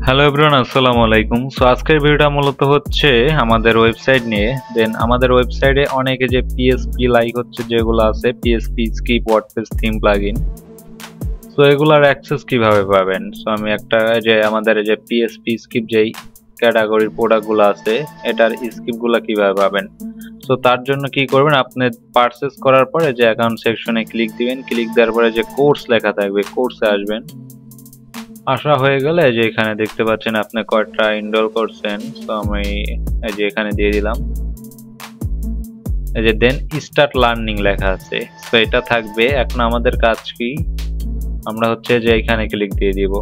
Hello everyone, আসসালামু আলাইকুম। So আজকের ভিডিওটা মূলত হচ্ছে আমাদের ওয়েবসাইট নিয়ে। দেন আমাদের ওয়েবসাইটে অনেকে যে পিএসপি লাইক হচ্ছে যেগুলো আছে, PSP script WordPress theme plugin, so এগুলার অ্যাক্সেস কিভাবে পাবেন। সো আমি একটা যে আমাদের যে পিএসপি স্ক্রিপ যেই ক্যাটাগরির প্রোডাক্টগুলো আছে এটার স্ক্রিপ্টগুলো কিভাবে পাবেন। সো তার জন্য কি করবেন, আপনি পারচেজ করার পরে যে অ্যাকাউন্ট সেকশনে ক্লিক দিবেন, ক্লিক দেওয়ার পরে যে কোর্স লেখা থাকবে কোর্সে আসবেন। আসা হয়ে গেলে যে এখানে দেখতে পাচ্ছেন আপনি কয়টা ইনরোল করছেন, তো আমি এই যে এখানে দিয়ে দিলাম। এই যে দেন স্টার্ট লার্নিং লেখা আছে, তো এটা থাকবে। এখন আমাদের কাজ কি, আমরা হচ্ছে যে এখানে ক্লিক দিয়ে দিব।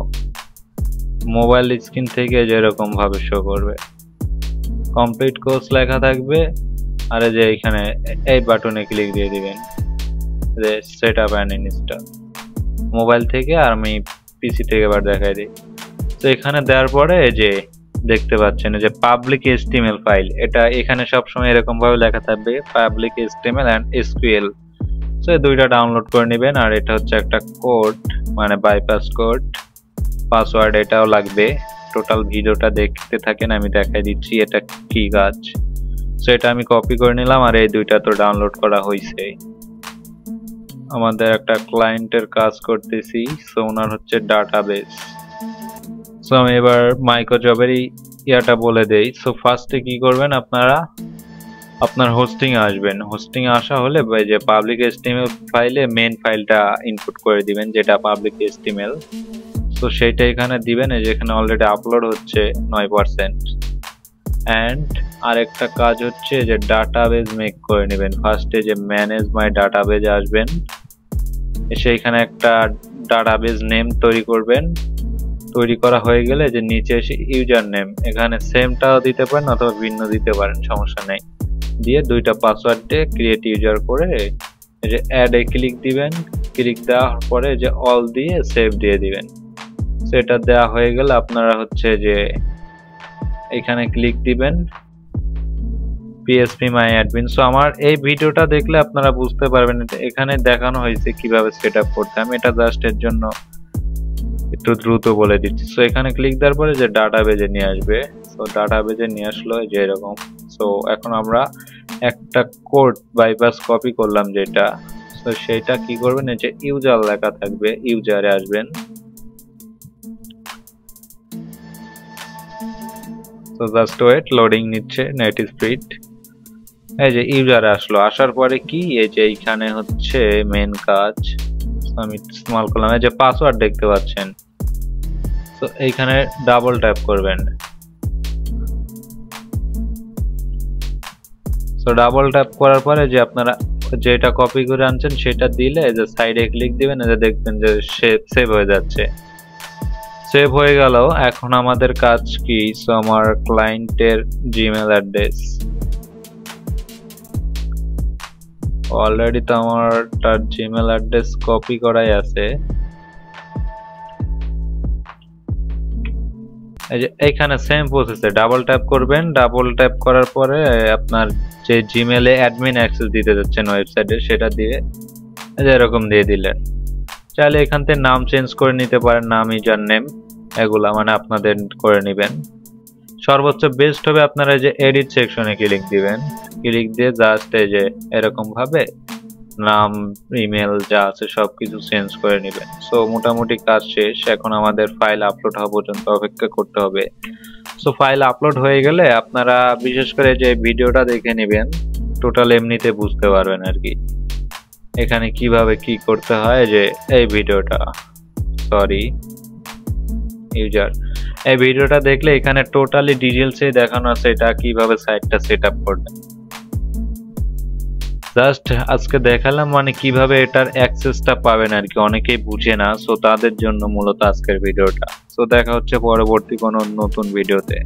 মোবাইল স্ক্রিন থেকে যেরকম ভাবে শো করবে, কমপ্লিট কোর্স লেখা থাকবে। আর এই যে এখানে এই বাটনে ক্লিক দিয়ে দিবেন যে set up and install mobile থেকে। আর আমি পিসি থেকে এবার দেখাই দিই। তো এখানে দেওয়ার পরে যে দেখতে পাচ্ছেন যে পাবলিক এইচটিএমএল ফাইল, এটা এখানে সবসময় এরকম ভাবে লেখা থাকবে পাবলিক এইচটিএমএল এন্ড এসকিউএল। তো এই দুইটা ডাউনলোড করে নেবেন। আর এটা হচ্ছে একটা কোড, মানে বাইপাস কোড, পাসওয়ার্ড এটাও লাগবে। টোটাল ভিডিওটা দেখতে থাকেন, আমি দেখাই দিচ্ছি এটা কি কাজ। তো এটা আমি কপি করে নিলাম। আর এই দুইটা তো ডাউনলোড করা হয়েছে। আমাদের একটা ক্লায়েন্টের কাজ করতেছি, সো ওনার হচ্ছে ডাটাবেস। সো আমি এবার মাইক্রোজবেরই ইয়াটা বলে দেই। সো ফার্স্টে কি করবেন, আপনারা আপনার হোস্টিং আসবেন। হোস্টিং আসা হলে যে পাবলিক এইচটিএমএল ফাইলে মেন ফাইলটা ইনপুট করে দিবেন, যেটা পাবলিক এইচটিএমএল। সো সেইটা এখানে দিবেন। এই যে এখানে অলরেডি আপলোড হচ্ছে 9%। অ্যান্ড আরেকটা কাজ হচ্ছে যে ডাটাবেজ মেক করে নেবেন। ফার্স্টে যে ম্যানেজ মাই ডাটাবেজ আসবেন, এসে এখানে একটা ডাটাবেজ নেম তৈরি করবেন। তৈরি করা হয়ে গেলে যে নিচে এসে ইউজার নেম, এখানে সেমটাও দিতে পারেন অথবা ভিন্ন দিতে পারেন, সমস্যা নেই। দিয়ে দুইটা পাসওয়ার্ড দিয়ে ক্রিয়েট ইউজার করে এই যে অ্যাড এ ক্লিক দিবেন। ক্লিক দেওয়ার পরে যে অল দিয়ে সেভ দিয়ে দিবেন। সেটা দেওয়া হয়ে গেলে আপনারা হচ্ছে যে এখানে ক্লিক দিবেন পিএসপি মাই অ্যাডমিন। সো আমার এই ভিডিওটা দেখলে আপনারা বুঝতে পারবেন এখানে দেখানো হয়েছে কিভাবে সেট আপ করতে। আমি এটা জাস্ট এর জন্য একটু দ্রুত বলে দিচ্ছি। সো এখানে ক্লিক দেওয়ার পরে যে ডাটাবেজে নিয়ে আসবে। সো ডাটাবেজে নিয়ে আসলো যে এরকম। সো এখন আমরা একটা কোড বাইপাস কপি করলাম যেটা, সো সেটা কি করবেন, এই যে ইউজার লেখা থাকবে, ইউজারে আসবেন। সো জাস্ট ওয়েট, লোডিং নিচ্ছে, নেট স্পিড। এই যে ইউজারে আসলো। আসার পরে কি, এই যে এইখানে হচ্ছে মেন কাজ। আমি স্মল করলাম, এই যে পাসওয়ার্ড দেখতে পাচ্ছেন। তো এইখানে ডাবল ট্যাপ করবেন। সো ডাবল ট্যাপ করার পরে যে আপনারা যেটা কপি করে আনছেন সেটা দিলে এই যে সাইডে ক্লিক দিবেন, এই যে দেখবেন যে সেভ হয়ে যাচ্ছে। সেভ হয়ে গেল। এখন আমাদের কাজ কি, সো আমার ক্লায়েন্টের জিমেল অ্যাড্রেস অলরেডি তো আমার তার জিমেল অ্যাড্রেস কপি করাই আছে। এই যে এইখানে সেম প্রসেসে ডাবল ট্যাপ করবেন। ডাবল ট্যাপ করার পরে আপনার যে জিমেলে অ্যাডমিন অ্যাক্সেস দিতে যাচ্ছেন ওয়েবসাইটে সেটা দিয়ে এরকম দিয়ে দিলেন। চাইলে এখান থেকে নাম চেঞ্জ করে নিতে পারেন, নাম, ইউজার নেম, এগুলা মানে আপনাদের করে নেবেন। সর্বোচ্চ বেস্ট হবে আপনারা যে এডিট সেকশনে ক্লিক দিবেন। ক্লিক দিয়ে জাস্ট এই যে এরকম ভাবে নাম, ইমেল যা আছে সবকিছু চেঞ্জ করে নেবেন। সো মোটামুটি কাজ শেষ। এখন আমাদের ফাইল আপলোড হওয়া পর্যন্ত অপেক্ষা করতে হবে। সো ফাইল আপলোড হয়ে গেলে আপনারা বিশেষ করে যে ভিডিওটা দেখে নেবেন, টোটাল এমনিতে বুঝতে পারবেন আর কি এখানে কিভাবে কি করতে হয়। যে এই ভিডিওটা, সরি ইউজার, এই ভিডিওটা দেখলে এখানে টোটালি ডিটেইলসে দেখানো আছে এটা কিভাবে সাইটটা সেট আপ করবেন। জাস্ট আজকে দেখালাম মানে কিভাবে এটার অ্যাক্সেসটা পাবেন আর কি, অনেকেই বুঝে না। সো তাদের জন্য মূলত আজকের ভিডিওটা। সো দেখা হচ্ছে পরবর্তী কোনো নতুন ভিডিওতে।